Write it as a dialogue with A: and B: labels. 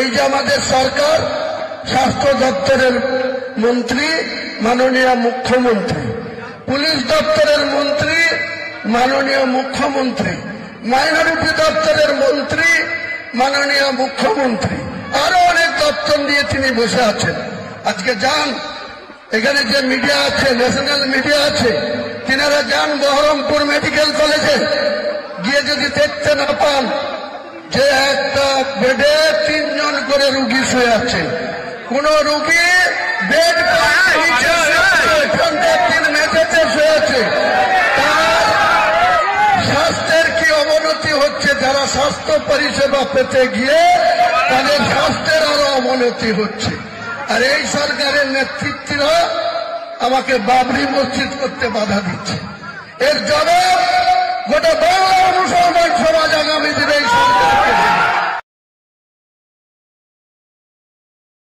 A: এই যে আমাদের সরকার, স্বাস্থ্য দপ্তরের মন্ত্রী মাননীয় মুখ্যমন্ত্রী, পুলিশ দপ্তরের মন্ত্রী মাননীয় মুখ্যমন্ত্রী, মাইনরিটি দপ্তরের মন্ত্রী মাননীয় মুখ্যমন্ত্রী, আরো অনেক দপ্তর নিয়ে তিনি বসে আছেন। আজকে যান, এখানে যে মিডিয়া আছে, ন্যাশনাল মিডিয়া আছে, তিনারা যান বহরমপুর মেডিকেল কলেজে, গিয়ে যদি দেখতে না পান যে একটা বেডে 3 জন করে রুগী শুয়ে আছে, কোন রুগী বেড মেঝেতে শুয়ে আছে, তার স্বাস্থ্যের কি অবনতি হচ্ছে, যারা স্বাস্থ্য পরিষেবা পেতে গিয়ে তাদের স্বাস্থ্যের আরো অবনতি হচ্ছে। আর এই সরকারের নেতৃত্বরা আমাকে বাবরি মসজিদ করতে বাধা দিচ্ছে। এর জবাব গোটা